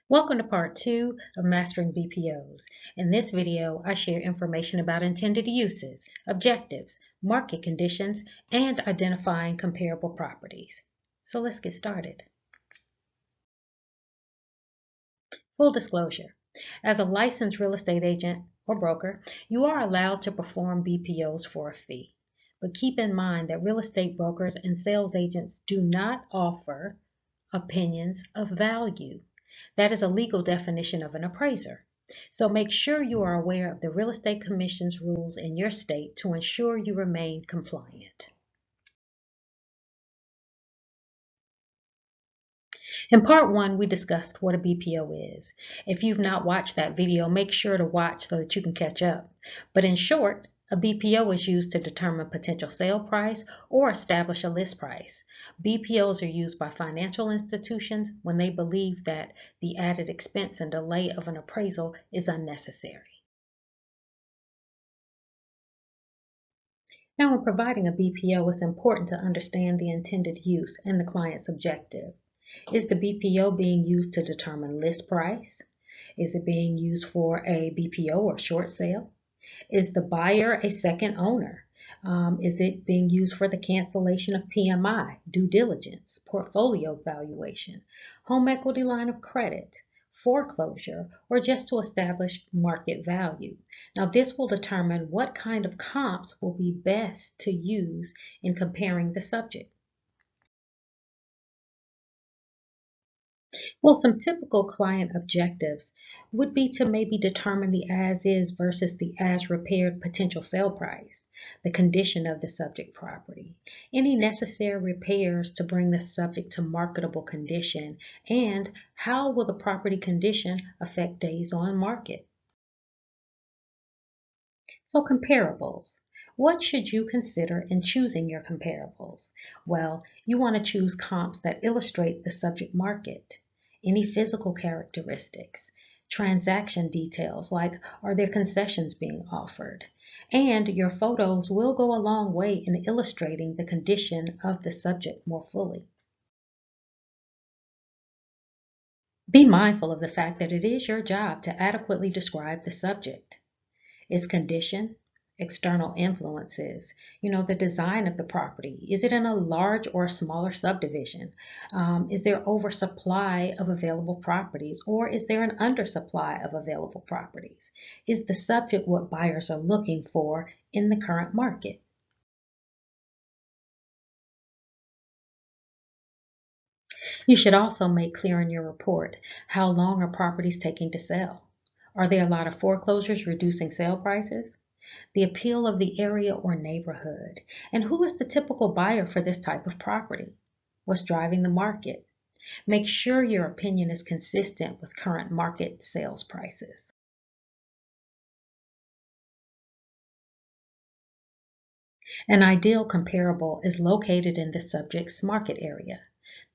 Welcome to part 2 of Mastering BPOs. In this video, I share information about intended uses, objectives, market conditions, and identifying comparable properties. So let's get started. Full disclosure. As a licensed real estate agent or broker, you are allowed to perform BPOs for a fee. But keep in mind that real estate brokers and sales agents do not offer opinions of value. That is a legal definition of an appraiser. So make sure you are aware of the Real Estate Commission's rules in your state to ensure you remain compliant. In part 1, we discussed what a BPO is. If you've not watched that video, make sure to watch so that you can catch up. But in short, a BPO is used to determine potential sale price or establish a list price. BPOs are used by financial institutions when they believe that the added expense and delay of an appraisal is unnecessary. Now, when providing a BPO, it's important to understand the intended use and the client's objective. Is the BPO being used to determine list price? Is it being used for a BPO or short sale? Is the buyer a second owner? Is it being used for the cancellation of PMI, due diligence, portfolio valuation, home equity line of credit, foreclosure, or just to establish market value? Now, this will determine what kind of comps will be best to use in comparing the subject. Well, some typical client objectives would be to maybe determine the as-is versus the as-repaired potential sale price, the condition of the subject property, any necessary repairs to bring the subject to marketable condition, and how will the property condition affect days on market. So comparables. What should you consider in choosing your comparables? Well, you want to choose comps that illustrate the subject market, any physical characteristics, transaction details like are there concessions being offered, and your photos will go a long way in illustrating the condition of the subject more fully. Be mindful of the fact that it is your job to adequately describe the subject, its condition, external influences, the design of the property. Is it in a large or smaller subdivision? Is there oversupply of available properties, or is there an undersupply of available properties? Is the subject what buyers are looking for in the current market? You should also make clear in your report how long are properties taking to sell. Are there a lot of foreclosures reducing sale prices? The appeal of the area or neighborhood, and who is the typical buyer for this type of property? What's driving the market? Make sure your opinion is consistent with current market sales prices. An ideal comparable is located in the subject's market area,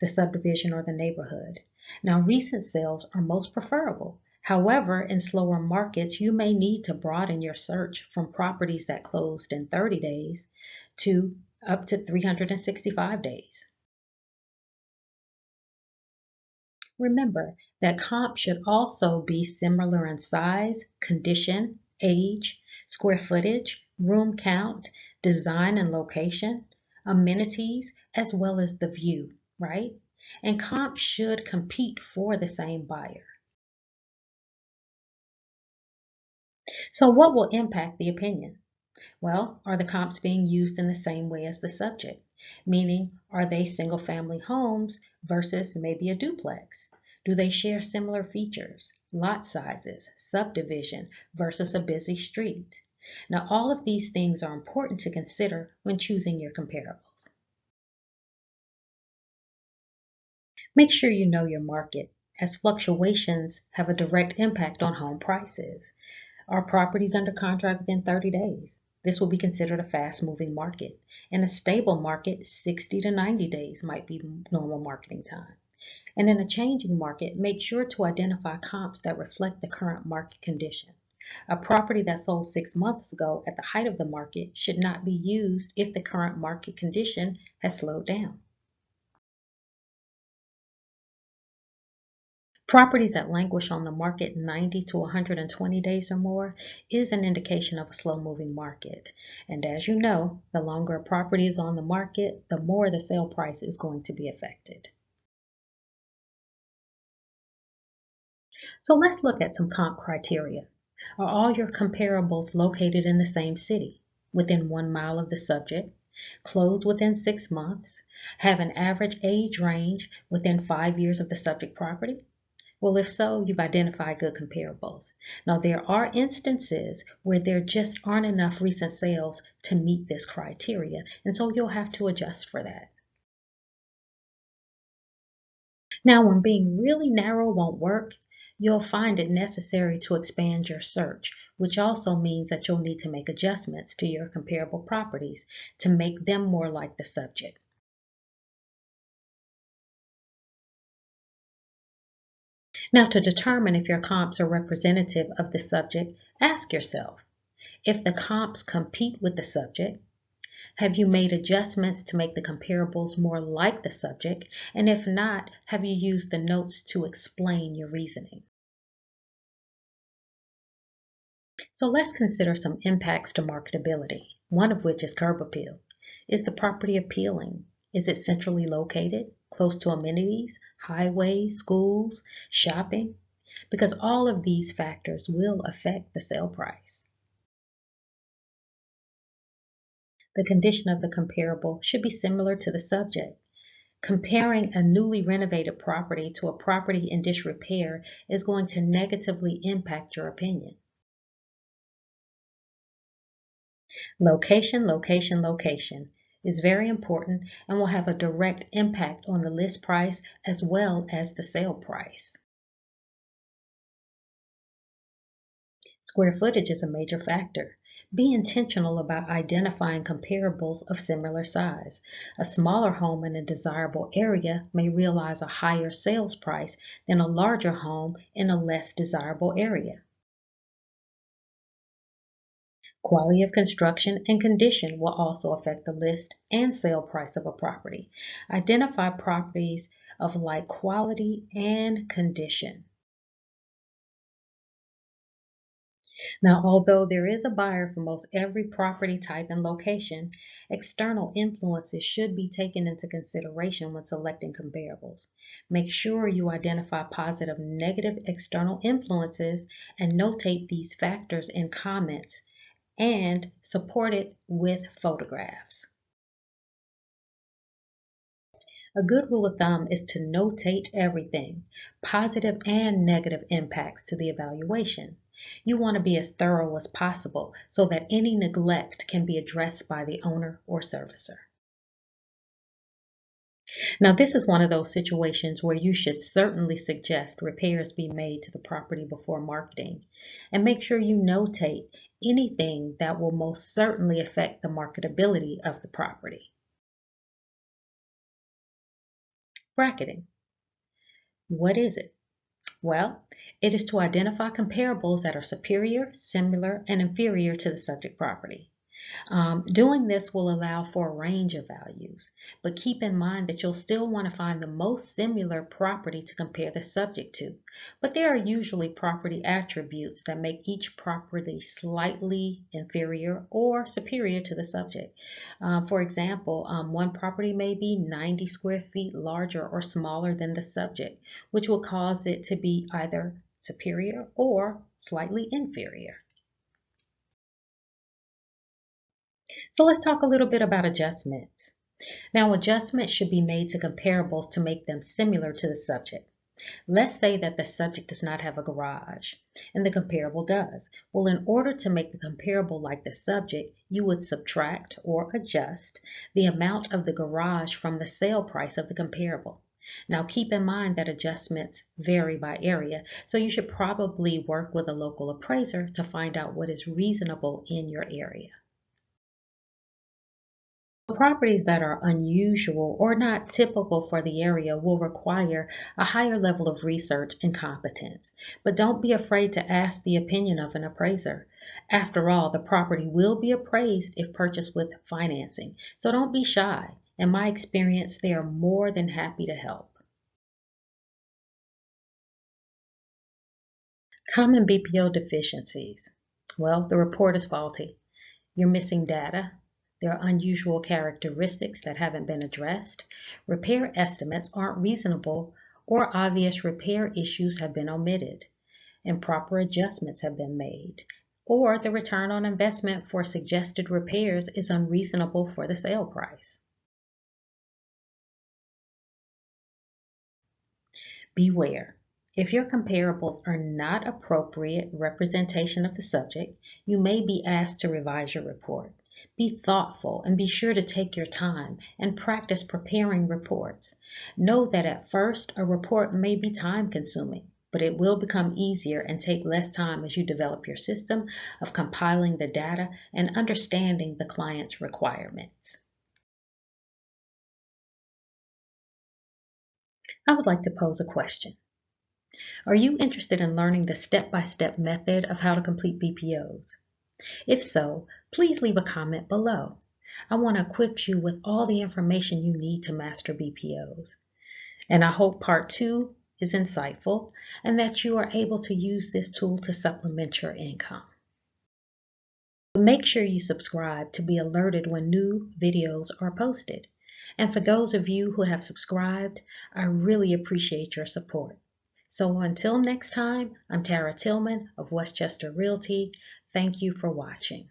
the subdivision or the neighborhood. Now, recent sales are most preferable. However, in slower markets, you may need to broaden your search from properties that closed in 30 days to up to 365 days. Remember that comps should also be similar in size, condition, age, square footage, room count, design and location, amenities, as well as the view, right? And comps should compete for the same buyer. So what will impact the opinion? Well, are the comps being used in the same way as the subject? Meaning, are they single-family homes versus maybe a duplex? Do they share similar features, lot sizes, subdivision versus a busy street? Now, all of these things are important to consider when choosing your comparables. Make sure you know your market, as fluctuations have a direct impact on home prices. Are properties under contract within 30 days? This will be considered a fast-moving market. In a stable market, 60 to 90 days might be normal marketing time. And in a changing market, make sure to identify comps that reflect the current market condition. A property that sold 6 months ago at the height of the market should not be used if the current market condition has slowed down. Properties that languish on the market 90 to 120 days or more is an indication of a slow-moving market. And as you know, the longer a property is on the market, the more the sale price is going to be affected. So let's look at some comp criteria. Are all your comparables located in the same city, within 1 mile of the subject, closed within 6 months, have an average age range within 5 years of the subject property? Well, if so, you've identified good comparables. Now, there are instances where there just aren't enough recent sales to meet this criteria, and so you'll have to adjust for that. Now, when being really narrow won't work, you'll find it necessary to expand your search, which also means that you'll need to make adjustments to your comparable properties to make them more like the subject. Now, to determine if your comps are representative of the subject, ask yourself, if the comps compete with the subject, have you made adjustments to make the comparables more like the subject? And if not, have you used the notes to explain your reasoning? So let's consider some impacts to marketability, one of which is curb appeal. Is the property appealing? Is it centrally located, close to amenities, highways, schools, shopping? Because all of these factors will affect the sale price. The condition of the comparable should be similar to the subject. Comparing a newly renovated property to a property in disrepair is going to negatively impact your opinion. Location, location, location is very important and will have a direct impact on the list price as well as the sale price. Square footage is a major factor. Be intentional about identifying comparables of similar size. A smaller home in a desirable area may realize a higher sales price than a larger home in a less desirable area. Quality of construction and condition will also affect the list and sale price of a property. Identify properties of like quality and condition. Now, although there is a buyer for most every property type and location, external influences should be taken into consideration when selecting comparables. Make sure you identify positive and negative external influences and notate these factors in comments and support it with photographs. A good rule of thumb is to notate everything, positive and negative impacts to the evaluation. You want to be as thorough as possible so that any neglect can be addressed by the owner or servicer. Now, this is one of those situations where you should certainly suggest repairs be made to the property before marketing, and make sure you notate anything that will most certainly affect the marketability of the property. Bracketing. What is it? Well, it is to identify comparables that are superior, similar, and inferior to the subject property. Doing this will allow for a range of values, but keep in mind that you'll still want to find the most similar property to compare the subject to. But there are usually property attributes that make each property slightly inferior or superior to the subject. For example, one property may be 90 square feet larger or smaller than the subject, which will cause it to be either superior or slightly inferior. So let's talk a little bit about adjustments. Now, adjustments should be made to comparables to make them similar to the subject. Let's say that the subject does not have a garage and the comparable does. Well, in order to make the comparable like the subject, you would subtract or adjust the amount of the garage from the sale price of the comparable. Now, keep in mind that adjustments vary by area, so you should probably work with a local appraiser to find out what is reasonable in your area. Properties that are unusual or not typical for the area will require a higher level of research and competence. But don't be afraid to ask the opinion of an appraiser. After all, the property will be appraised if purchased with financing. So don't be shy. In my experience, they are more than happy to help. Common BPO deficiencies. Well, the report is faulty. You're missing data. There are unusual characteristics that haven't been addressed. Repair estimates aren't reasonable, or obvious repair issues have been omitted. Improper adjustments have been made, or the return on investment for suggested repairs is unreasonable for the sale price. Beware. If your comparables are not appropriate representation of the subject, you may be asked to revise your report. Be thoughtful and be sure to take your time and practice preparing reports. Know that at first, a report may be time-consuming, but it will become easier and take less time as you develop your system of compiling the data and understanding the client's requirements. I would like to pose a question. Are you interested in learning the step-by-step method of how to complete BPOs? If so, please leave a comment below. I want to equip you with all the information you need to master BPOs. And I hope part 2 is insightful and that you are able to use this tool to supplement your income. Make sure you subscribe to be alerted when new videos are posted. And for those of you who have subscribed, I really appreciate your support. So until next time, I'm Tara Tillman of Westchester Realty. Thank you for watching.